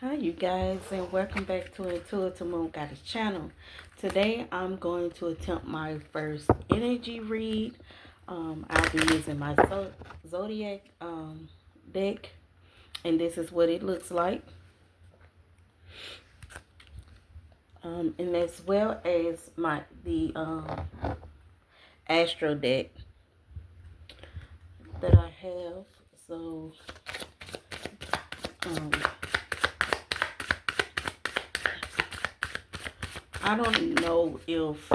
Hi you guys, and welcome back to Intuitive-da-MoonGoddess channel. Today I'm going to attempt my first energy read. I'll be using my zodiac deck, and this is what it looks like. And as well as the astro deck that I have. So I don't know if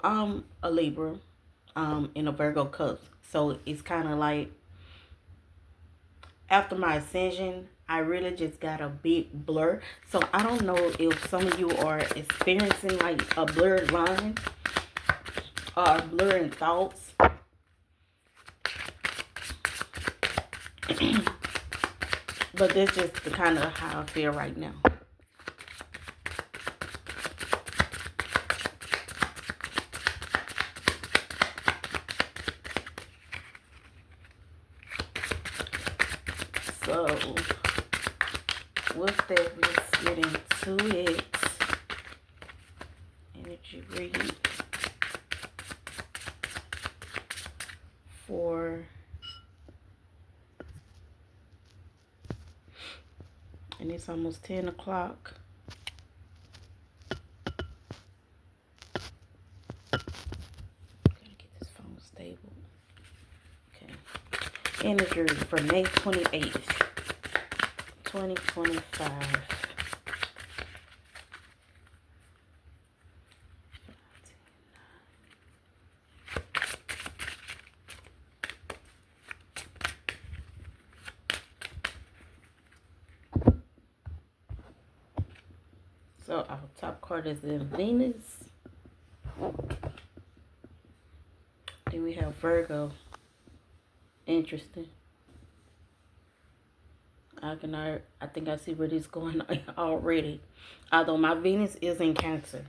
I'm a Libra, in a Virgo cusp. So it's kind of like after my ascension, I really just got a big blur. So I don't know if some of you are experiencing like a blurred line or blurring thoughts. But that's just the kind of how I feel right now. So with that, let's get into it. Energy read for, and it's almost 10 o'clock. Gotta get this phone stable. Okay. Energy for May 28th, 2025. So our top card is in Venus. Then we have Virgo. Interesting. I think I see where this is going already. Although my Venus is in Cancer.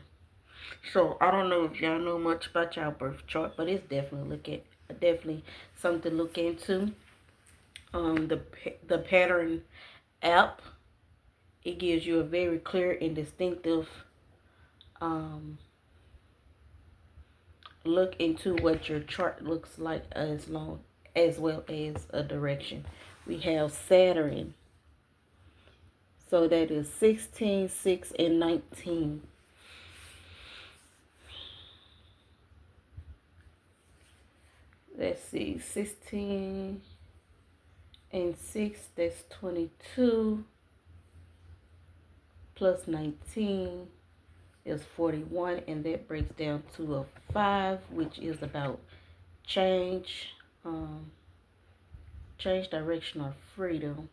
So I don't know if y'all know much about y'all birth chart, but it's definitely something to look into. The pattern app, it gives you a very clear and distinctive look into what your chart looks like, as well as a direction. We have Saturn. So that is 16, 6, and 19. Let's see, 16 and 6, that's 22. Plus 19 is 41, and that breaks down to a 5, which is about change, direction, or freedom.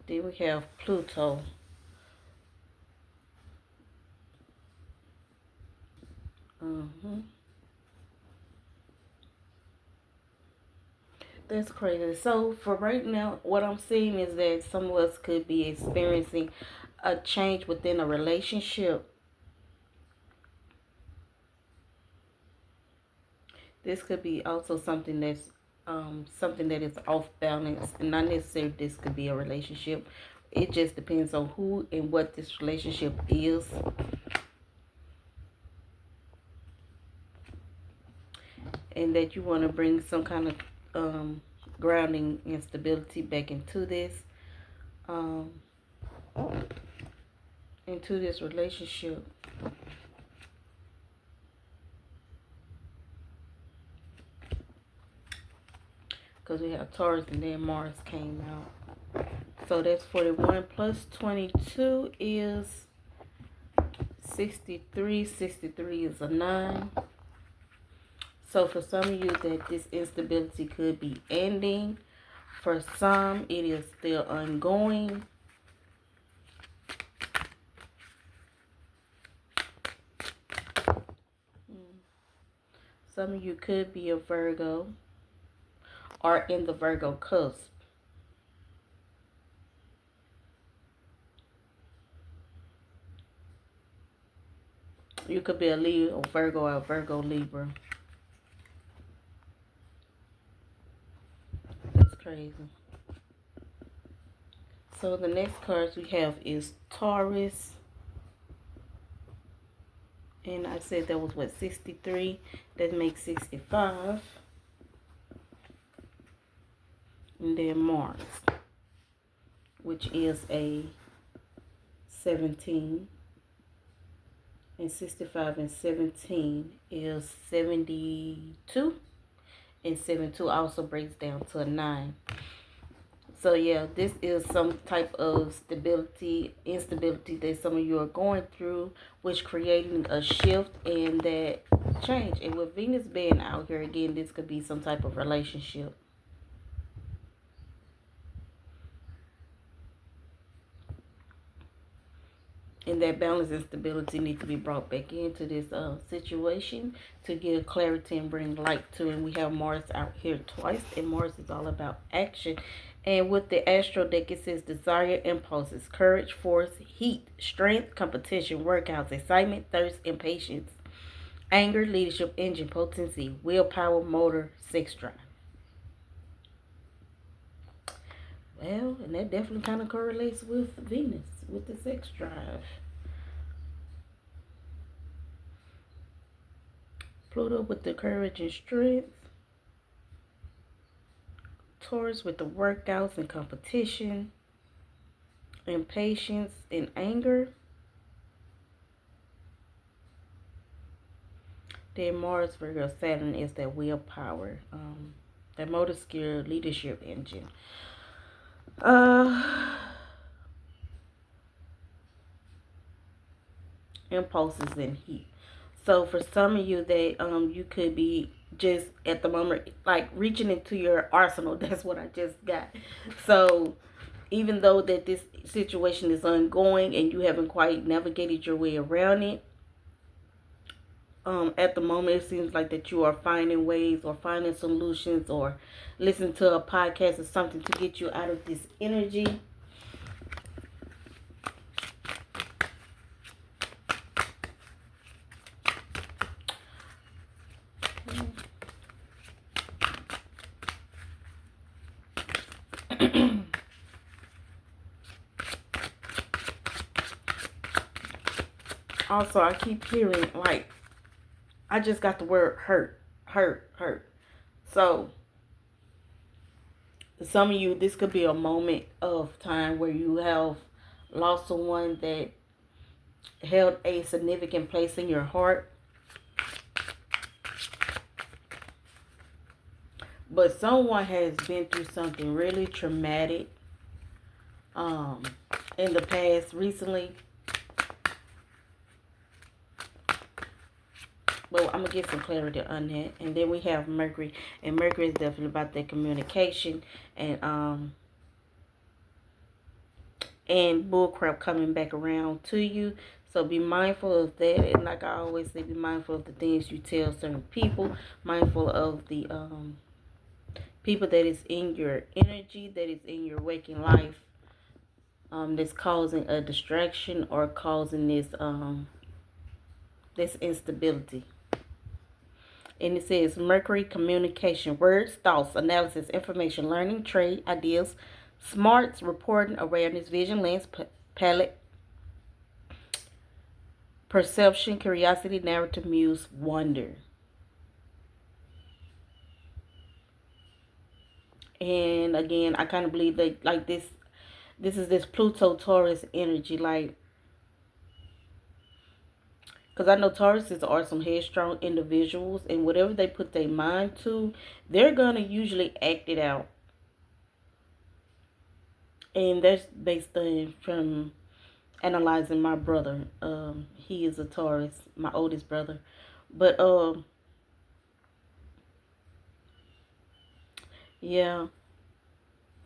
Then we have Pluto. That's crazy. So for right now, what I'm seeing is that some of us could be experiencing a change within a relationship. This could be also something that's something that is off balance, and not necessarily this could be a relationship. It just depends on who and what this relationship is. And that you want to bring some kind of grounding and stability back into this relationship. Because we have Taurus and then Mars came out. So that's 41 plus 22 is 63. 63 is a 9. So for some of you, that this instability could be ending. For some, it is still ongoing. Some of you could be a Virgo or in the Virgo cusp. You could be a Leo, Virgo, or Virgo Libra. That's crazy. So the next cards we have is Taurus. And I said that was what, 63? That makes 65. And then Mars, which is a 17. And 65 and 17 is 72. And 72 also breaks down to a 9. So yeah, this is some type of stability, instability that some of you are going through, which creating a shift and that change. And with Venus being out here again, this could be some type of relationship. And that balance and stability need to be brought back into this situation to give clarity and bring light to it. And we have Mars out here twice, and Mars is all about action. And with the astro deck, it says desire, impulses, courage, force, heat, strength, competition, workouts, excitement, thirst, impatience, anger, leadership, engine, potency, willpower, motor, sex drive. Well, and that definitely kind of correlates with Venus, with the sex drive. Pluto with the courage and strength. Taurus with the workouts and competition. Impatience and anger. Then Mars, Virgo, Saturn is that willpower. That motor skill, leadership engine. Impulses and heat. So for some of you that you could be just at the moment like reaching into your arsenal. That's what I just got. So even though that this situation is ongoing and you haven't quite navigated your way around it, at the moment it seems like that you are finding ways or finding solutions or listening to a podcast or something to get you out of this energy. Also, I keep hearing, like, I just got the word hurt. So, some of you, this could be a moment of time where you have lost someone that held a significant place in your heart. But someone has been through something really traumatic in the past recently. But I'm going to get some clarity on that. And then we have Mercury. And Mercury is definitely about that communication and bullcrap coming back around to you. So be mindful of that. And like I always say, be mindful of the things you tell certain people. Mindful of the people that is in your energy, that is in your waking life. That's causing a distraction or causing this instability. And it says Mercury, communication, words, thoughts, analysis, information, learning, trade, ideas, smarts, reporting, awareness, vision, lens, palette, perception, curiosity, narrative, muse, wonder. And again, I kind of believe that like this is this Pluto Taurus energy, like, because I know Tauruses are some headstrong individuals, and whatever they put their mind to, they're going to usually act it out. And that's based on from analyzing my brother. He is a Taurus, my oldest brother. But, yeah.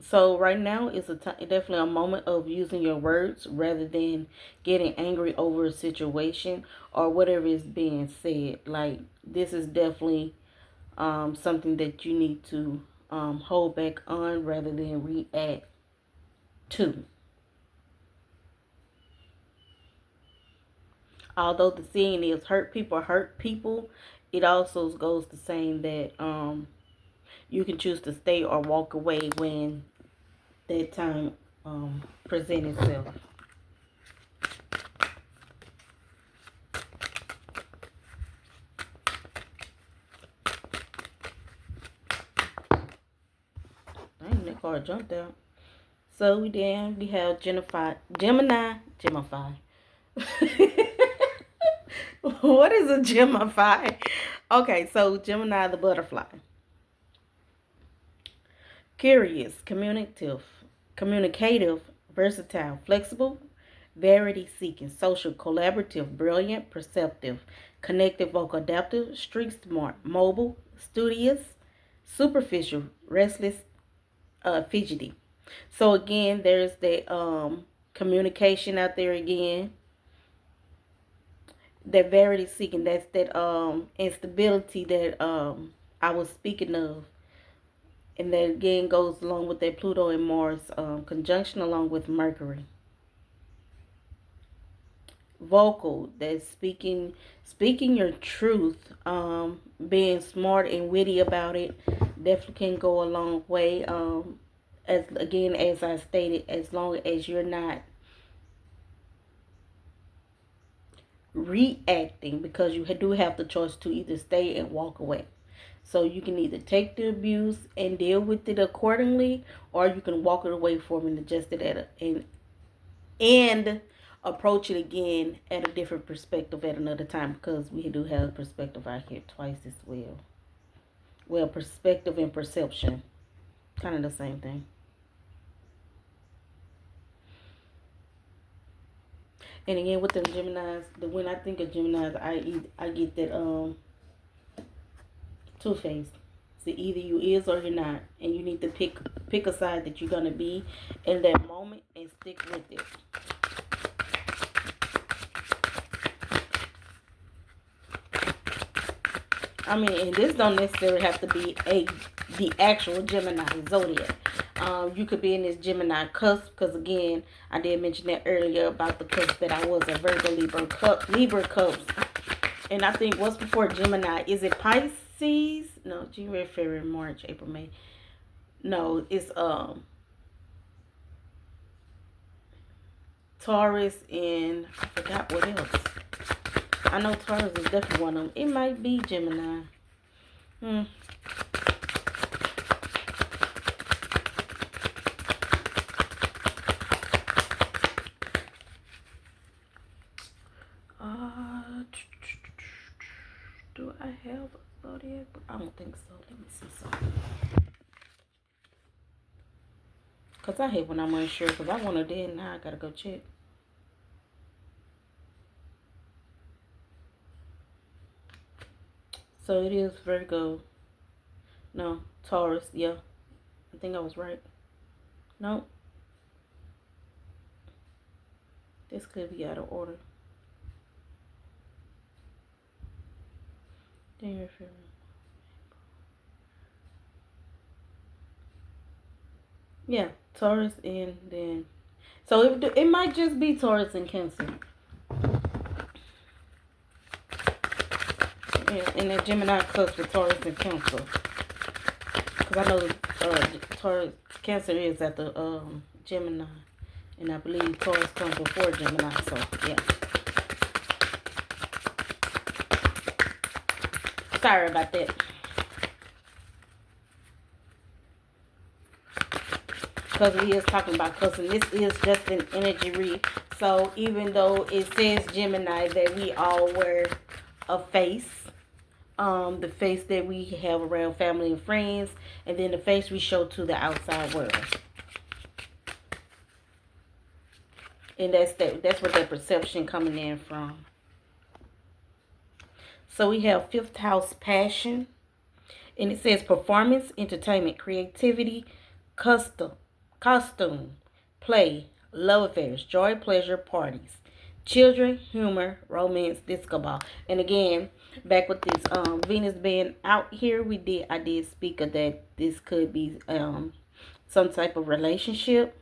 So right now is definitely a moment of using your words rather than getting angry over a situation or whatever is being said. Like, this is definitely something that you need to hold back on rather than react to. although the saying is hurt people, it also goes to saying that you can choose to stay or walk away when that time presents itself. Dang, that card jumped out. So we have Gemini. What is a Gemini? Okay, so Gemini the butterfly. Curious, communicative, versatile, flexible, variety-seeking, social, collaborative, brilliant, perceptive, connective, vocal, adaptive, street smart, mobile, studious, superficial, restless, fidgety. So again, there's the communication out there again. That variety-seeking, that's that instability that I was speaking of. And that again goes along with that Pluto and Mars conjunction along with Mercury. Vocal, that's speaking your truth, being smart and witty about it, definitely can go a long way. As I stated, as long as you're not reacting, because you do have the choice to either stay and walk away. So you can either take the abuse and deal with it accordingly, or you can walk it away from and adjust it and approach it again at a different perspective at another time, because we do have perspective out here twice as well. Well, perspective and perception, kind of the same thing. And again, with the Geminis, when I think of Geminis, I get that two-faced. So either you is or you're not, and you need to pick a side that you're gonna be in that moment and stick with it. I mean, and this don't necessarily have to be the actual Gemini zodiac. You could be in this Gemini cusp, because again, I did mention that earlier about the cusp, that I was a Virgo Libra cusp. And I think what's before Gemini? Is it Pisces? No, January, February, March, April, May. No, it's Taurus, and I forgot what else. I know Taurus is definitely one of them. It might be Gemini. Do I have a zodiac? I don't think so. Let me see something. Because I hate when I'm unsure, because I want to do it, now I got to go check. So it is Virgo. No, Taurus. Yeah. I think I was right. No. This could be out of order. January, February. Yeah, Taurus, and then so it might just be Taurus and Cancer. Yeah, and then Gemini cusp with Taurus and Cancer. Because I know Taurus, Cancer is at the Gemini, and I believe Taurus comes before Gemini. So yeah. Sorry about that. Because we is talking about cusp, and this is just an energy read. So even though it says Gemini, that we all wear a face, the face that we have around family and friends, and then the face we show to the outside world. And that's what that perception coming in from. So we have 5th house passion, and it says performance, entertainment, creativity, costume, play, love affairs, joy, pleasure, parties, children, humor, romance, disco ball. And again, back with this Venus being out here, I did speak of that this could be some type of relationship.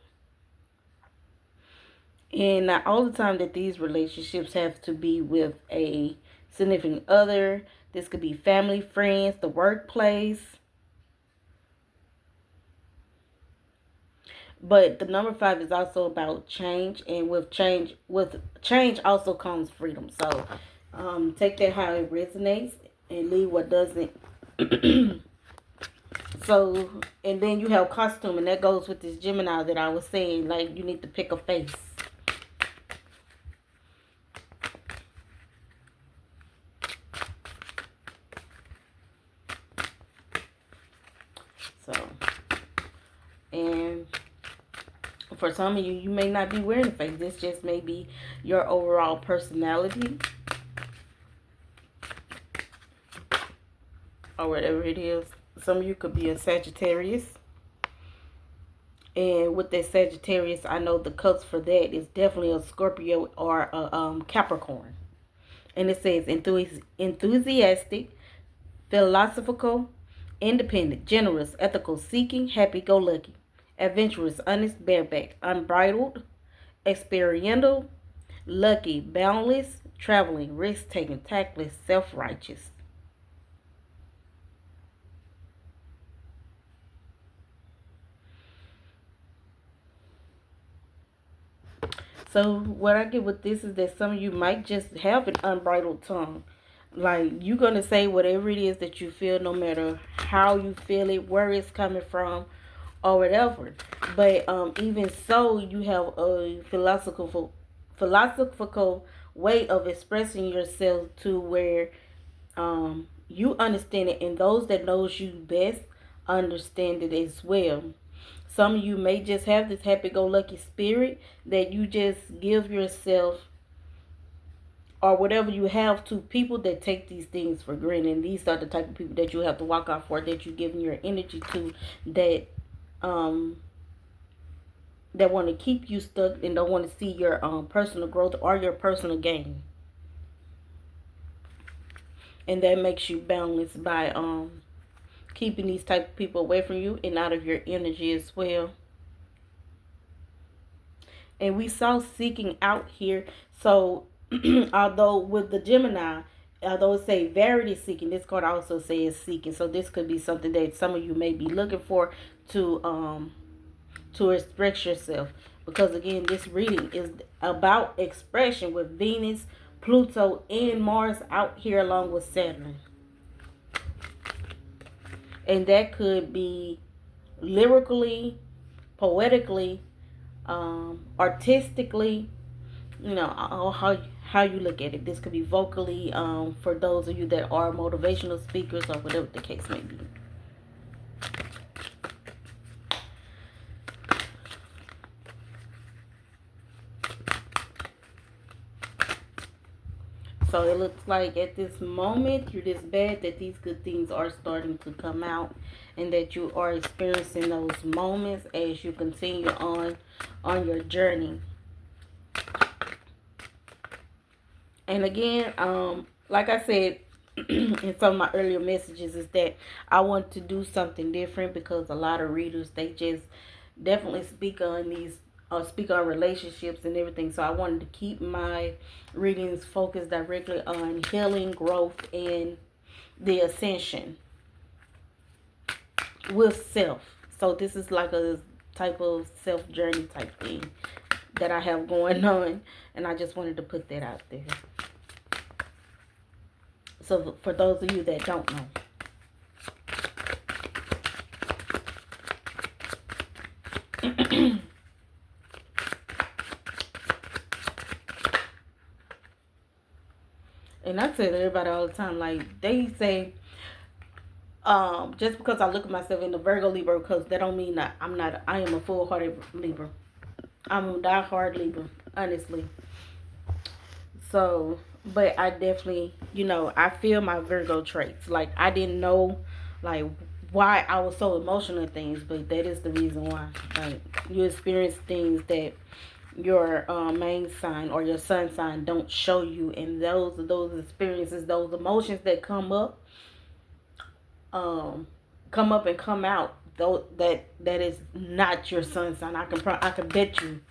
And not all the time that these relationships have to be with a significant other. This could be family, friends, the workplace. But the number 5 is also about change, and with change also comes freedom. So take that how it resonates and leave what doesn't. So, and then you have costume, and that goes with this Gemini that I was saying. Like, you need to pick a face. So, and for some of you, you may not be wearing a face. This just may be your overall personality, or whatever it is. Some of you could be a Sagittarius. And with that Sagittarius, I know the cusp for that is definitely a Scorpio or a Capricorn. And it says enthusiastic, philosophical, independent, generous, ethical, seeking, happy-go-lucky, adventurous, honest, bareback, unbridled, experiential, lucky, boundless, traveling, risk-taking, tactless, self-righteous. So what I get with this is that some of you might just have an unbridled tongue. Like, you're going to say whatever it is that you feel, no matter how you feel it, where it's coming from, or whatever. But even so, you have a philosophical way of expressing yourself to where you understand it, and those that knows you best understand it as well. Some of you may just have this happy-go-lucky spirit that you just give yourself or whatever you have to people that take these things for granted. And these are the type of people that you have to walk out for, that you're giving your energy to, that that want to keep you stuck and don't want to see your personal growth or your personal gain. And that makes you boundless by keeping these type of people away from you and out of your energy as well. And we saw seeking out here. So although with the Gemini, although it say verity seeking, this card also says seeking. So this could be something that some of you may be looking for to express yourself. Because again, this reading is about expression with Venus, Pluto, and Mars out here along with Saturn. And that could be lyrically, poetically, artistically, you know, how you look at it. This could be vocally, for those of you that are motivational speakers or whatever the case may be. So it looks like at this moment you're this bad that these good things are starting to come out, and that you are experiencing those moments as you continue on your journey. And again, like I said in some of my earlier messages, is that I want to do something different, because a lot of readers, they just definitely speak on relationships and everything. So I wanted to keep my readings focused directly on healing, growth, and the ascension with self. So this is like a type of self journey type thing that I have going on, and I just wanted to put that out there. So for those of you that don't know. And I tell everybody all the time, like, they say, just because I look at myself in the Virgo Libra, because that don't mean that I am a full-hearted Libra. I'm a die-hard Libra, honestly. So, but I definitely, I feel my Virgo traits. Like, I didn't know, like, why I was so emotional at things, but that is the reason why. Like, you experience things that your main sign or your sun sign don't show you, and those experiences, those emotions that come up and come out, though that is not your sun sign. I can bet you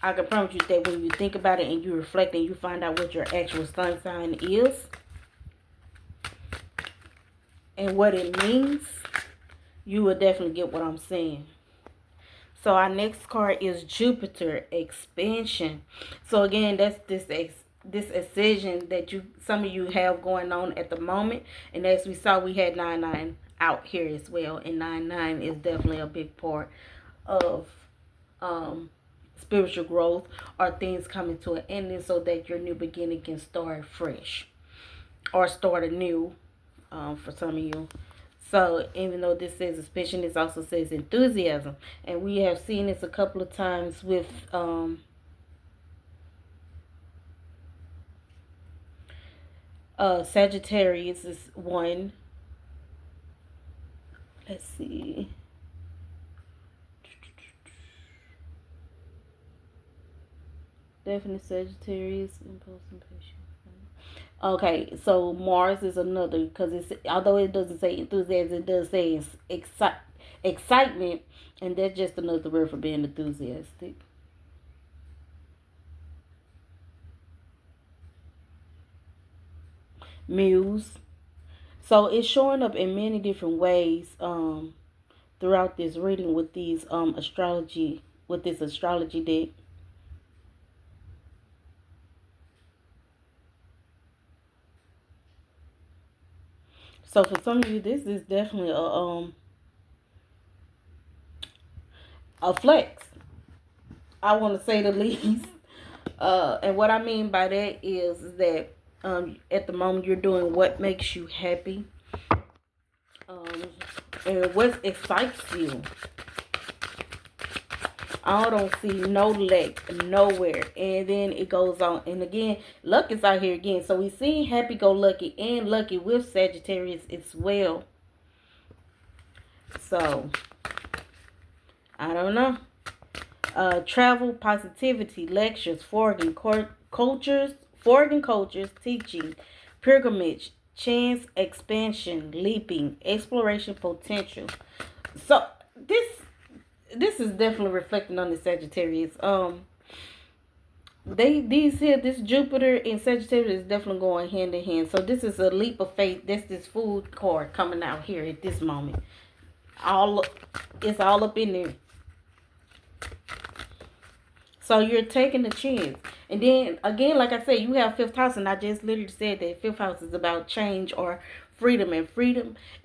I can promise you that when you think about it and you reflect and you find out what your actual sun sign is and what it means, you will definitely get what I'm saying. So our next card is Jupiter expansion. So again, that's this ascension that some of you have going on at the moment. And as we saw, we had 9-9 out here as well. And 9-9 is definitely a big part of spiritual growth or things coming to an ending so that your new beginning can start fresh or start anew for some of you. So even though this says suspicion, this also says enthusiasm. And we have seen this a couple of times with Sagittarius is one. Let's see. Definite Sagittarius, impulse and patience. Okay, so Mars is another, because it's, although it doesn't say enthusiasm, it does say excitement, and that's just another word for being enthusiastic. Muse. So it's showing up in many different ways throughout this reading with these with this astrology deck. So for some of you, this is definitely a flex. I want to say the least. And what I mean by that is that at the moment you're doing what makes you happy, and what excites you. I don't see no lack nowhere. And then it goes on. And again, luck is out here again. So we see happy-go-lucky and lucky with Sagittarius as well. So, I don't know. Travel, positivity, lectures, foreign cultures, teaching, pilgrimage, chance, expansion, leaping, exploration, potential. So, this is definitely reflecting on the Sagittarius. This Jupiter and Sagittarius is definitely going hand in hand. So this is a leap of faith. That's this food card coming out here at this moment. It's all up in there. So you're taking a chance. And then again, like I said, you have fifth house, and I just literally said that fifth house is about change or freedom.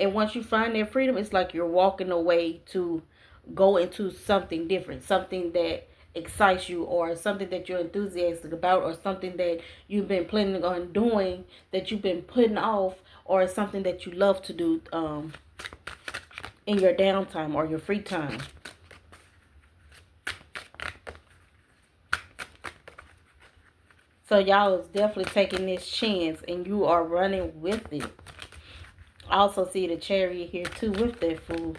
And once you find that freedom, it's like you're walking away to go into something different, something that excites you, or something that you're enthusiastic about, or something that you've been planning on doing that you've been putting off, or something that you love to do in your downtime or your free time. So y'all is definitely taking this chance, and you are running with it. I also see the Chariot here too with that Fool.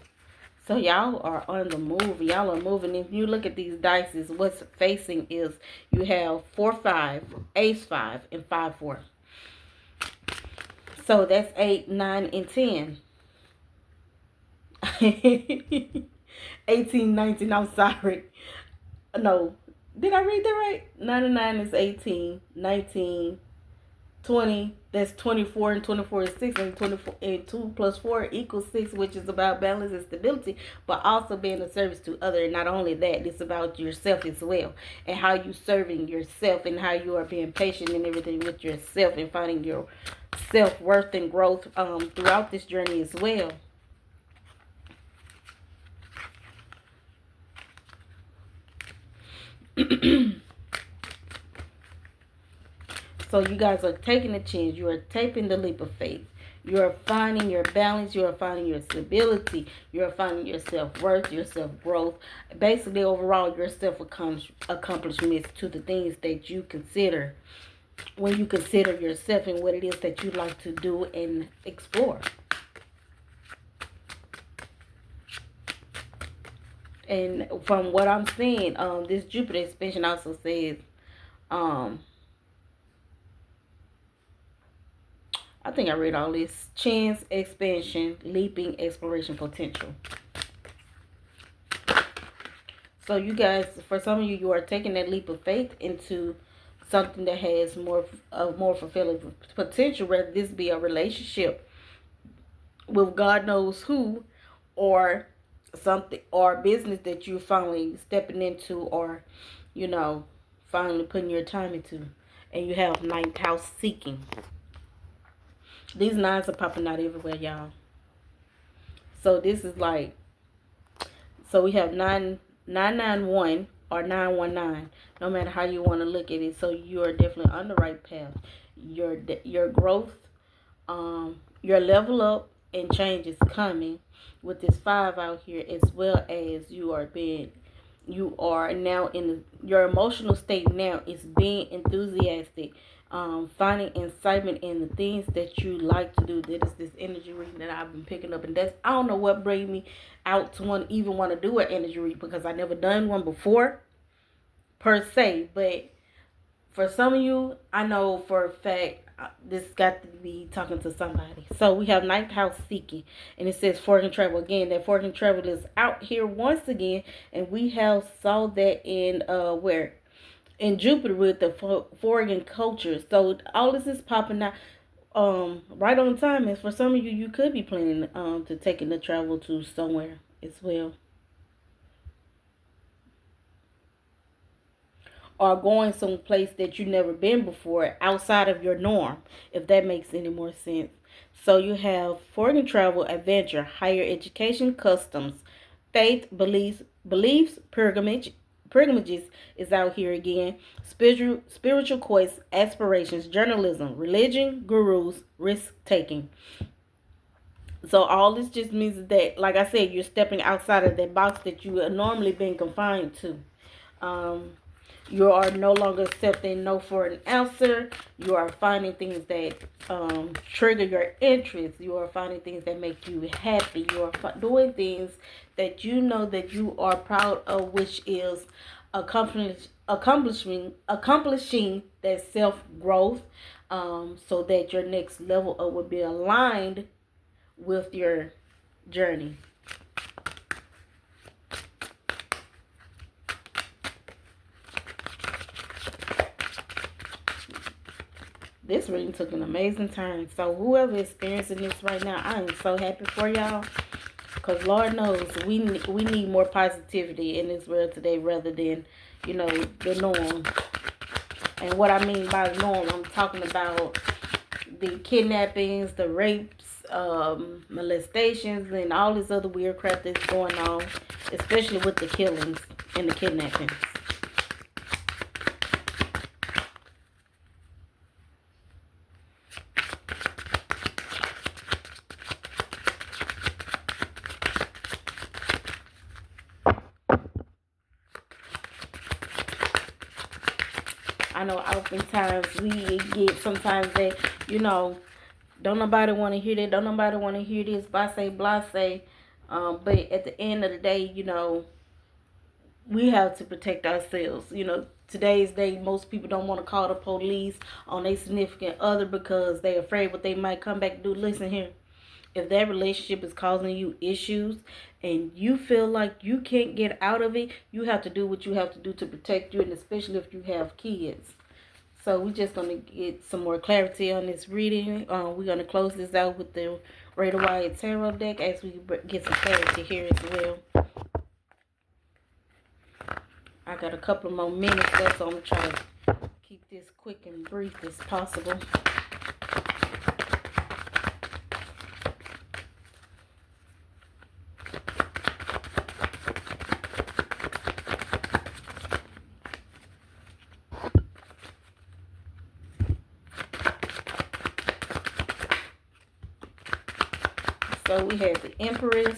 So y'all are on the move. Y'all are moving. If you look at these dices, what's facing is you have 4-5, Ace-5, and 5-4. So that's 8, 9, and 10. 18, 19. I'm sorry. No. Did I read that right? 9 and 9 is 18. 19, 20. That's 24, and 24 is 6, and 24 and 2 plus 4 equals 6, which is about balance and stability, but also being of service to others. And not only that, it's about yourself as well, and how you serving yourself, and how you are being patient and everything with yourself, and finding your self-worth and growth throughout this journey as well. So you guys are taking a chance. You are taking the leap of faith. You are finding your balance. You are finding your stability. You are finding your self-worth, your self-growth. Basically, overall, your self-accomplishments to the things that you consider when you consider yourself and what it is that you like to do and explore. And from what I'm seeing, this Jupiter expansion also says, I think I read all this. Chance, expansion, leaping, exploration, potential. So you guys, for some of you, you are taking that leap of faith into something that has more fulfilling potential, whether this be a relationship with God knows who, or something, or business that you're finally stepping into, or finally putting your time into. And you have ninth house seeking. These nines are popping out everywhere, y'all. So this is like, so we have 991 or 919, no matter how you want to look at it. So you are definitely on the right path. Your growth, your level up and change is coming with this 5 out here, as well as you are now in your emotional state now is being enthusiastic, finding excitement in the things that you like to do. That is this energy reading that I've been picking up, and that's, I don't know what brings me out to even want to do an energy read, because I never done one before per se. But for some of you, I know for a fact this got to be talking to somebody. So we have ninth house seeking, and it says fortune travel again. That fortune travel is out here once again, and we have saw that in where in Jupiter with the foreign culture. So all this is popping out right on time. And for some of you, you could be planning to taking the travel to somewhere as well, or going someplace that you've never been before, outside of your norm, if that makes any more sense. So you have foreign travel, adventure, higher education, customs, faith, beliefs, pilgrimages is out here again. Spiritual quests, aspirations, journalism, religion, gurus, risk taking. So all this just means that, like I said, you're stepping outside of that box that you have normally been confined to. You are no longer accepting no for an answer. You are finding things that trigger your interest. You are finding things that make you happy. You are doing things that you know that you are proud of, which is accomplishing that self-growth, so that your next level up will be aligned with your journey. This reading took an amazing turn. So whoever is experiencing this right now, I am so happy for y'all. Because Lord knows we need more positivity in this world today, rather than, the norm. And what I mean by norm, I'm talking about the kidnappings, the rapes, molestations, and all this other weird crap that's going on, especially with the killings and the kidnappings. I know oftentimes we get sometimes that, don't nobody want to hear that, don't nobody want to hear this, blase, blase. But at the end of the day, we have to protect ourselves. Today's day, most people don't want to call the police on their significant other because they're afraid what they might come back and do. Listen here. If that relationship is causing you issues and you feel like you can't get out of it, you have to do what you have to do to protect you, and especially if you have kids. So we're just going to get some more clarity on this reading. We're going to close this out with the Rider-Waite Tarot deck as we get some clarity here as well. I got a couple more minutes left, so I'm going to try to keep this quick and brief as possible. So we have the Empress.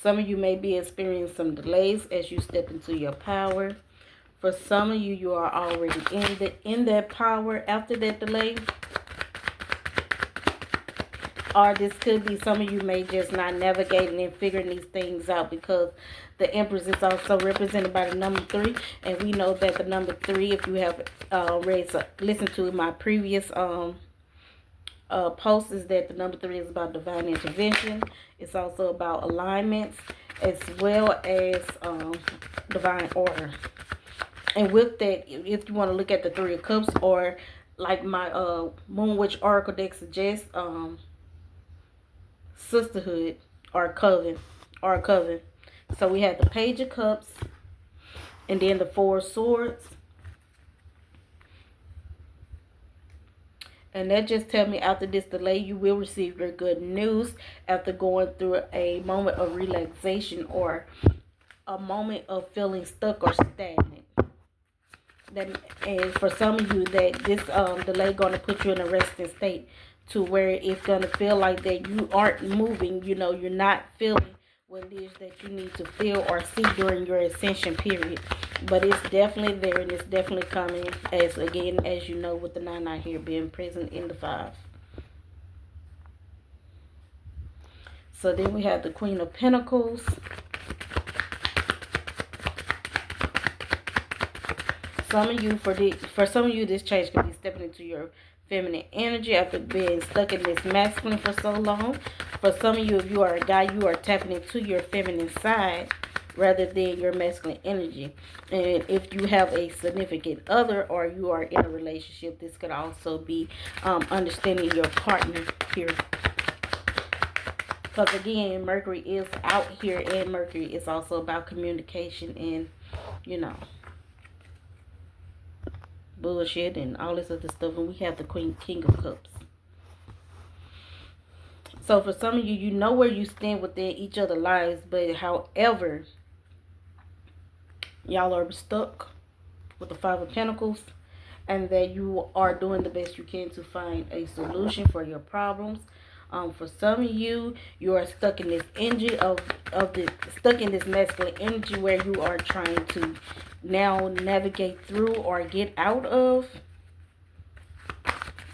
Some of you may be experiencing some delays as you step into your power. For some of you, you are already in that power after that delay. Or this could be some of you may just not navigating and figuring these things out, because the Empress is also represented by the number 3. And we know that the number 3, if you have listened to my previous post, is that the number 3 is about divine intervention. It's also about alignments. as well as divine order. And with that, if you want to look at the Three of Cups, or like my Moon Witch Oracle deck suggests, sisterhood or coven. So we have the Page of Cups, and then the Four of Swords. And that just tells me after this delay, you will receive your good news after going through a moment of relaxation or a moment of feeling stuck or stagnant. And for some of you, that this delay going to put you in a resting state, to where it's going to feel like that you aren't moving. You know, you're not feeling what it is that you need to feel or see during your ascension period. But it's definitely there, and it's definitely coming, as again, as you know, with the 9-9 here being present in the 5. So then we have the Queen of Pentacles. For some of you, this change could be stepping into your feminine energy after being stuck in this masculine for so long. For some of you, if you are a guy, you are tapping into your feminine side rather than your masculine energy. And if you have a significant other, or you are in a relationship, this could also be understanding your partner here. Because again, Mercury is out here, and Mercury is also about communication and, you know, bullshit and all this other stuff. And we have the King of Cups. So for some of you, you know where you stand within each other's lives, but however, y'all are stuck with the Five of Pentacles, and that you are doing the best you can to find a solution for your problems. For some of you, you are stuck in this energy stuck in this masculine energy, where you are trying to now navigate through or get out of.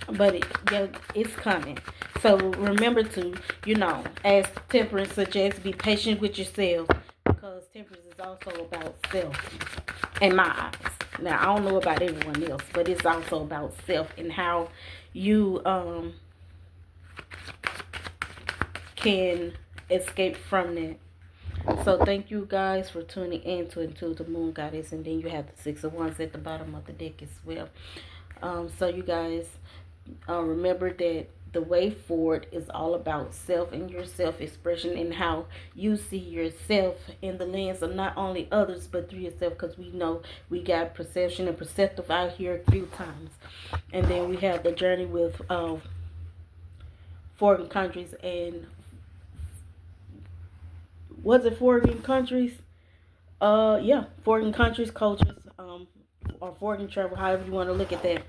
But it's coming. So remember to, you know, as Temperance suggests, be patient with yourself, because Temperance is also about self in my eyes. Now, I don't know about everyone else, but it's also about self and how you can escape from that. So thank you guys for tuning in to Intuitive-da-MoonGoddess. And then you have the Six of Wands at the bottom of the deck as well. So you guys, remember that the way forward is all about self and your self-expression, and how you see yourself in the lens of not only others but through yourself, because we know we got perception and perceptive out here a few times. And then we have the journey with foreign countries, and was it foreign countries? Yeah, foreign countries, cultures, or foreign travel, however you want to look at that.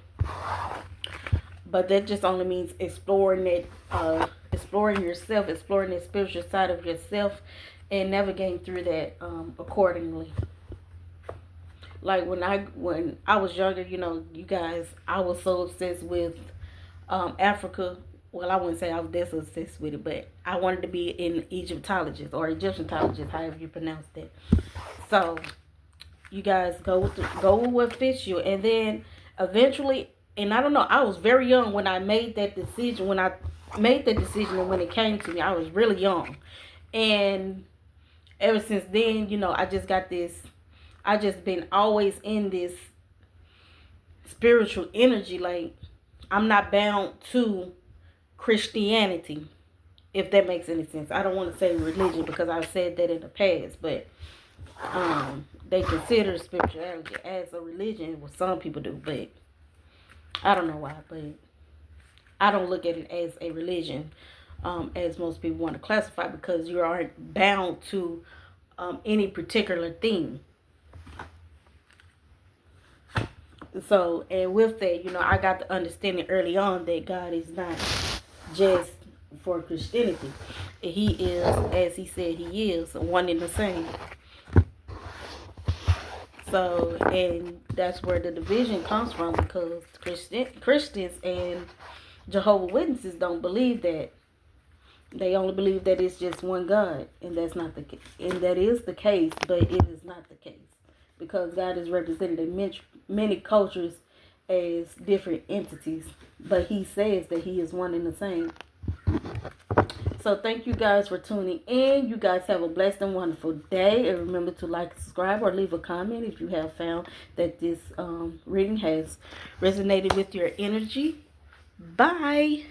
But that just only means exploring that, exploring yourself, exploring the spiritual side of yourself, and navigating through that accordingly. Like when I was younger, you know, you guys, I was so obsessed with Africa. Well, I wouldn't say I was that obsessed with it, but I wanted to be an Egyptologist or Egyptiologist, however you pronounce that. So you guys go with what fits you, and then eventually. And I don't know, I was very young when I made that decision. And when it came to me, I was really young. And ever since then, you know, I just been always in this spiritual energy. Like, I'm not bound to Christianity, if that makes any sense. I don't want to say religion, because I've said that in the past, but they consider spirituality as a religion. Well, some people do, but I don't know why, but I don't look at it as a religion, as most people want to classify, because you aren't bound to any particular thing. So, and with that, you know, I got the understanding early on that God is not just for Christianity. He is, as he said he is, one and the same. So, and that's where the division comes from, because Christians and Jehovah's Witnesses don't believe that. They only believe that it's just one God, and that's not the case. And that is the case, but it is not the case, because God is represented in many cultures as different entities, but he says that he is one and the same. So thank you guys for tuning in. You guys have a blessed and wonderful day. And remember to like, subscribe, or leave a comment if you have found that this reading has resonated with your energy. Bye.